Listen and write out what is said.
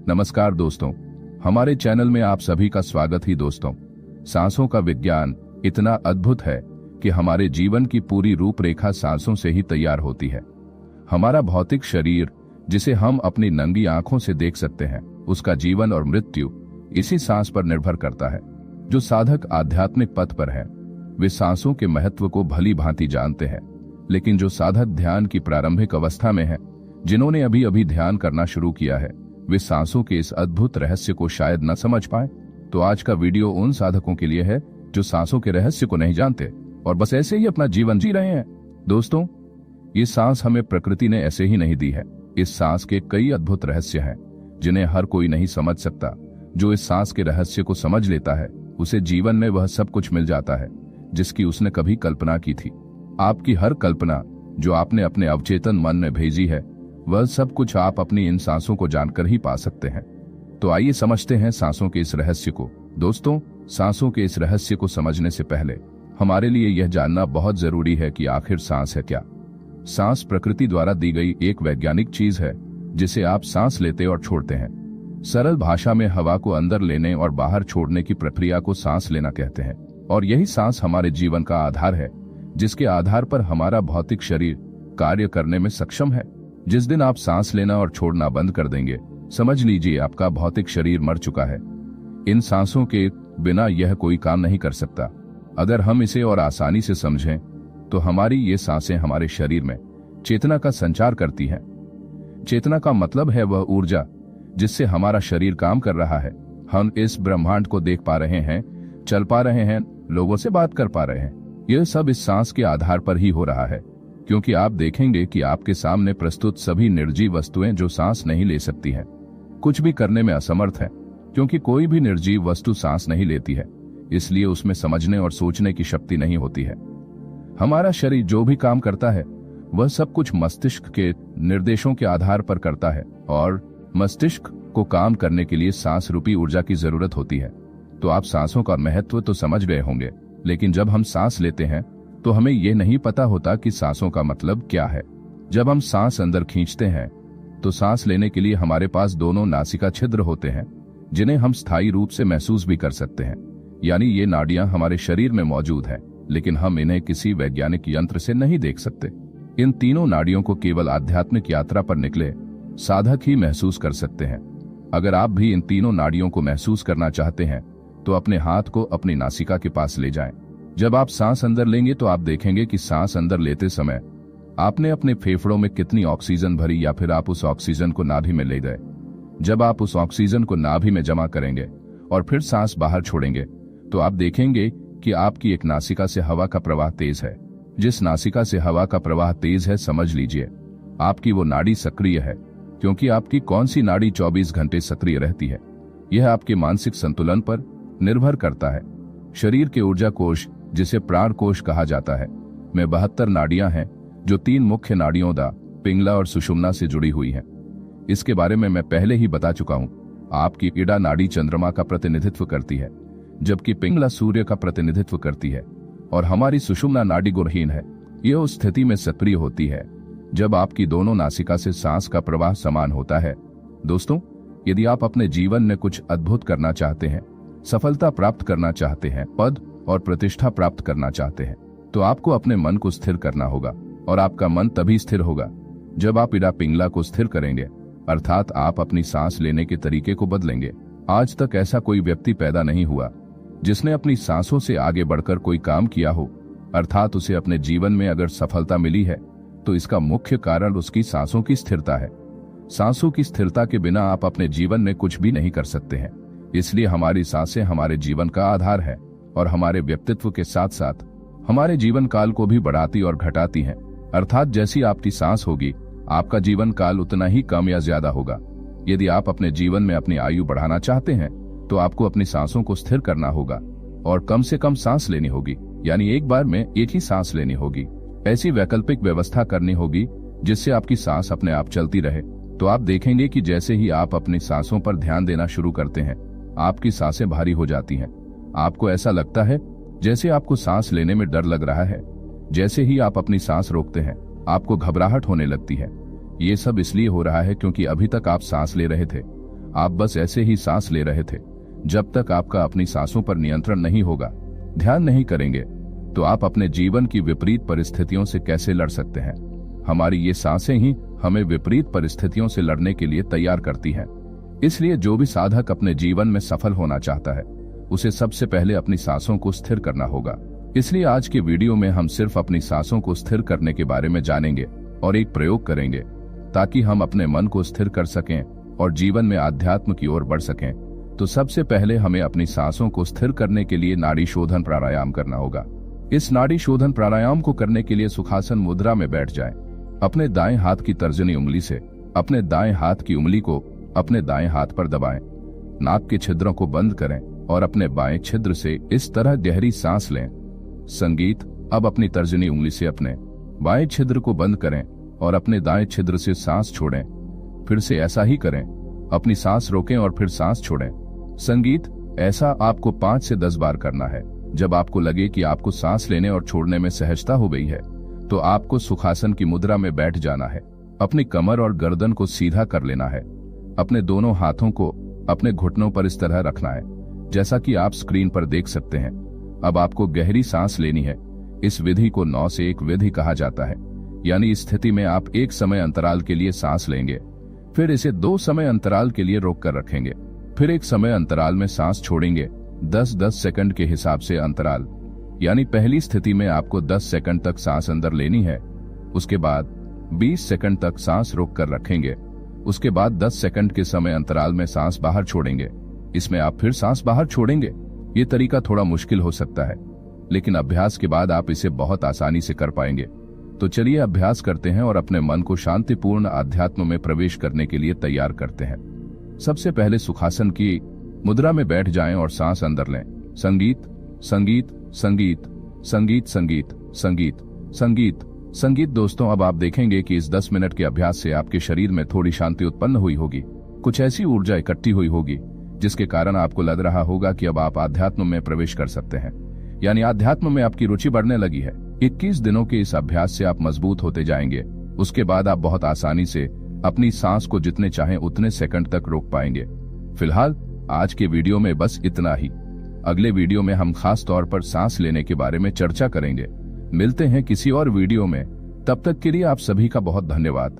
नमस्कार दोस्तों, हमारे चैनल में आप सभी का स्वागत ही दोस्तों। सांसों का विज्ञान इतना अद्भुत है कि हमारे जीवन की पूरी रूपरेखा सांसों से ही तैयार होती है। हमारा भौतिक शरीर, जिसे हम अपनी नंगी आंखों से देख सकते हैं, उसका जीवन और मृत्यु इसी सांस पर निर्भर करता है। जो साधक आध्यात्मिक पथ पर हैं, वे सांसों के महत्व को भली भांति जानते हैं, लेकिन जो साधक ध्यान की प्रारंभिक अवस्था में हैं, जिन्होंने अभी अभी ध्यान करना शुरू किया है, वे सांसों के इस अद्भुत रहस्य को शायद न समझ पाए। तो आज का वीडियो उन साधकों के लिए है जो सांसों के रहस्य को नहीं जानते और बस ऐसे ही अपना जीवन जी रहे हैं। दोस्तों, ये सांस हमें प्रकृति ने ऐसे ही नहीं दी है। इस सांस के कई अद्भुत रहस्य हैं जिन्हें हर कोई नहीं समझ सकता। जो इस सांस के रहस्य को समझ लेता है, उसे जीवन में वह सब कुछ मिल जाता है जिसकी उसने कभी कल्पना की थी। आपकी हर कल्पना जो आपने अपने अवचेतन मन में भेजी है, वह सब कुछ आप अपनी इन सांसों को जानकर ही पा सकते हैं। तो आइए समझते हैं सांसों के इस रहस्य को। दोस्तों, सांसों के इस रहस्य को समझने से पहले हमारे लिए यह जानना बहुत जरूरी है कि आखिर सांस है क्या। सांस प्रकृति द्वारा दी गई एक वैज्ञानिक चीज है जिसे आप सांस लेते और छोड़ते हैं। सरल भाषा में हवा को अंदर लेने और बाहर छोड़ने की प्रक्रिया को सांस लेना कहते हैं। और यही सांस हमारे जीवन का आधार है, जिसके आधार पर हमारा भौतिक शरीर कार्य करने में सक्षम है। जिस दिन आप सांस लेना और छोड़ना बंद कर देंगे, समझ लीजिए आपका भौतिक शरीर मर चुका है। इन सांसों के बिना यह कोई काम नहीं कर सकता। अगर हम इसे और आसानी से समझें तो हमारी ये सांसें हमारे शरीर में चेतना का संचार करती हैं। चेतना का मतलब है वह ऊर्जा जिससे हमारा शरीर काम कर रहा है। हम इस ब्रह्मांड को देख पा रहे हैं, चल पा रहे हैं, लोगों से बात कर पा रहे हैं। यह सब इस सांस के आधार पर ही हो रहा है, क्योंकि आप देखेंगे कि आपके सामने प्रस्तुत सभी निर्जीव वस्तुएं जो सांस नहीं ले सकती हैं, कुछ भी करने में असमर्थ हैं, क्योंकि कोई भी निर्जीव वस्तु सांस नहीं लेती है, इसलिए उसमें समझने और सोचने की शक्ति नहीं होती है। हमारा शरीर जो भी काम करता है, वह सब कुछ मस्तिष्क के निर्देशों के आधार पर करता है, और मस्तिष्क को काम करने के लिए सांस रूपी ऊर्जा की जरूरत होती है। तो आप सांसों का महत्व तो समझ गए होंगे, लेकिन जब हम सांस लेते हैं तो हमें यह नहीं पता होता कि सांसों का मतलब क्या है। जब हम सांस अंदर खींचते हैं तो सांस लेने के लिए हमारे पास दोनों नासिका छिद्र होते हैं, जिन्हें हम स्थायी रूप से महसूस भी कर सकते हैं। यानी ये नाड़ियां हमारे शरीर में मौजूद हैं, लेकिन हम इन्हें किसी वैज्ञानिक यंत्र से नहीं देख सकते। इन तीनों नाड़ियों को केवल आध्यात्मिक यात्रा पर निकले साधक ही महसूस कर सकते हैं। अगर आप भी इन तीनों नाड़ियों को महसूस करना चाहते हैं तो अपने हाथ को अपनी नासिका के पास ले जाएं। जब आप सांस अंदर लेंगे तो आप देखेंगे कि सांस अंदर लेते समय आपने अपने फेफड़ों में कितनी ऑक्सीजन भरी, या फिर आप उस ऑक्सीजन को नाभि में ले गए। जब आप उस ऑक्सीजन को नाभि में जमा करेंगे और फिर सांस बाहर छोड़ेंगे तो आप देखेंगे कि आपकी एक नासिका से हवा का प्रवाह तेज है। जिस नासिका से हवा का प्रवाह तेज है, समझ लीजिए आपकी वो नाड़ी सक्रिय है, क्योंकि आपकी कौन सी नाड़ी 24 घंटे सक्रिय रहती है, यह आपके मानसिक संतुलन पर निर्भर करता है। शरीर के ऊर्जा कोश, जिसे प्राण कोश कहा जाता है, में 72 नाड़ियां हैं, जो 3 मुख्य नाड़ियों दा, पिंगला और सुषुम्ना से जुड़ी हुई हैं। इसके बारे में मैं पहले ही बता चुका हूं। आपकी इड़ा नाड़ी चंद्रमा का प्रतिनिधित्व करती है, जबकि पिंगला सूर्य का प्रतिनिधित्व करती है, और हमारी सुषुम्ना नाड़ी गुणहीन है। यह उस स्थिति में सक्रिय होती है जब आपकी दोनों नासिका से सांस का प्रवाह समान होता है। दोस्तों, यदि आप अपने जीवन में कुछ अद्भुत करना चाहते हैं, सफलता प्राप्त करना चाहते हैं, पद और प्रतिष्ठा प्राप्त करना चाहते हैं, तो आपको अपने मन को स्थिर करना होगा। और आपका मन तभी स्थिर होगा जब आप इड़ा पिंगला को स्थिर करेंगे, अर्थात आप अपनी सांस लेने के तरीके को बदलेंगे। आज तक ऐसा कोई व्यक्ति पैदा नहीं हुआ जिसने अपनी सांसों से आगे बढ़कर कोई काम किया हो, अर्थात उसे अपने जीवन में अगर सफलता मिली है तो इसका मुख्य कारण उसकी सांसों की स्थिरता है। सांसों की स्थिरता के बिना आप अपने जीवन में कुछ भी नहीं कर सकते हैं। इसलिए हमारी सांसें हमारे जीवन का आधार है और हमारे व्यक्तित्व के साथ साथ हमारे जीवन काल को भी बढ़ाती और घटाती हैं। अर्थात जैसी आपकी सांस होगी, आपका जीवन काल उतना ही कम या ज्यादा होगा। यदि आप अपने जीवन में अपनी आयु बढ़ाना चाहते हैं तो आपको अपनी सांसों को स्थिर करना होगा और कम से कम सांस लेनी होगी, यानी एक बार में एक ही सांस लेनी होगी। ऐसी वैकल्पिक व्यवस्था करनी होगी जिससे आपकी सांस अपने आप चलती रहे। तो आप देखेंगे कि जैसे ही आप अपनी सांसों पर ध्यान देना शुरू करते हैं, आपकी सांसें भारी हो जाती हैं। आपको ऐसा लगता है जैसे आपको सांस लेने में डर लग रहा है। जैसे ही आप अपनी सांस रोकते हैं, आपको घबराहट होने लगती है। ये सब इसलिए हो रहा है क्योंकि अभी तक आप सांस ले रहे थे आप बस ऐसे ही सांस ले रहे थे। जब तक आपका अपनी सांसों पर नियंत्रण नहीं होगा, ध्यान नहीं करेंगे, तो आप अपने जीवन की विपरीत परिस्थितियों से कैसे लड़ सकते हैं। हमारी ये सांसें ही हमें विपरीत परिस्थितियों से लड़ने के लिए तैयार करती हैं। इसलिए जो भी साधक अपने जीवन में सफल होना चाहता है, उसे सबसे पहले अपनी सांसों को स्थिर करना होगा। इसलिए आज के वीडियो में हम सिर्फ अपनी सांसों को स्थिर करने के बारे में जानेंगे और एक प्रयोग करेंगे, ताकि हम अपने मन को स्थिर कर सकें और जीवन में आध्यात्म की ओर बढ़ सकें। तो सबसे पहले हमें अपनी सांसों को स्थिर करने के लिए नाड़ी शोधन प्राणायाम करना होगा। इस नाड़ी शोधन प्राणायाम को करने के लिए सुखासन मुद्रा में बैठ जाएं। अपने दाएं हाथ की तर्जनी उंगली से अपने दाएं हाथ की उंगली को अपने दाएं हाथ पर दबाएं। नाक के छिद्रों को बंद करें और अपने बाएं छिद्र से इस तरह गहरी सांस लें। संगीत। अब अपनी तर्जनी उंगली से अपने बाएं छिद्र को बंद करें और अपने दाएं छिद्र से सांस छोड़ें। फिर से ऐसा ही करें। अपनी सांस रोकें और फिर सांस छोड़ें। संगीत। ऐसा आपको 5 से 10 बार करना है। जब आपको लगे कि आपको सांस लेने और छोड़ने में सहजता हो गई है, तो आपको सुखासन की मुद्रा में बैठ जाना है। अपनी कमर और गर्दन को सीधा कर लेना है। अपने दोनों हाथों को अपने घुटनों पर इस तरह रखना है, जैसा कि आप स्क्रीन पर देख सकते हैं। अब आपको गहरी सांस लेनी है। इस विधि को 9 से 1 विधि कहा जाता है, यानी इस स्थिति में आप एक समय अंतराल के लिए सांस लेंगे, फिर इसे 2 समय अंतराल के लिए रोक कर रखेंगे, फिर एक समय अंतराल में सांस छोड़ेंगे। 10-10 सेकंड के हिसाब से अंतराल, यानी पहली स्थिति में आपको 10 सेकंड तक सांस अंदर लेनी है, उसके बाद 20 सेकंड तक सांस रोक कर रखेंगे, उसके बाद 10 सेकंड के समय अंतराल में सांस बाहर छोड़ेंगे, इसमें आप फिर सांस बाहर छोड़ेंगे। ये तरीका थोड़ा मुश्किल हो सकता है, लेकिन अभ्यास के बाद आप इसे बहुत आसानी से कर पाएंगे। तो चलिए अभ्यास करते हैं और अपने मन को शांतिपूर्ण आध्यात्म में प्रवेश करने के लिए तैयार करते हैं। सबसे पहले सुखासन की मुद्रा में बैठ जाएं और सांस अंदर लें। संगीत। संगीत। संगीत। संगीत। संगीत। संगीत। संगीत। संगीत। दोस्तों, अब आप देखेंगे कि इस 10 मिनट के अभ्यास से आपके शरीर में थोड़ी शांति उत्पन्न हुई होगी, कुछ ऐसी ऊर्जा इकट्ठी हुई होगी जिसके कारण आपको लग रहा होगा कि अब आप आध्यात्म में प्रवेश कर सकते हैं, यानी आध्यात्म में आपकी रुचि बढ़ने लगी है। 21 दिनों के इस अभ्यास से आप मजबूत होते जाएंगे। उसके बाद आप बहुत आसानी से अपनी सांस को जितने चाहें उतने सेकंड तक रोक पाएंगे। फिलहाल आज के वीडियो में बस इतना ही। अगले वीडियो में हम खास तौर पर सांस लेने के बारे में चर्चा करेंगे। मिलते हैं किसी और वीडियो में। तब तक के लिए आप सभी का बहुत धन्यवाद।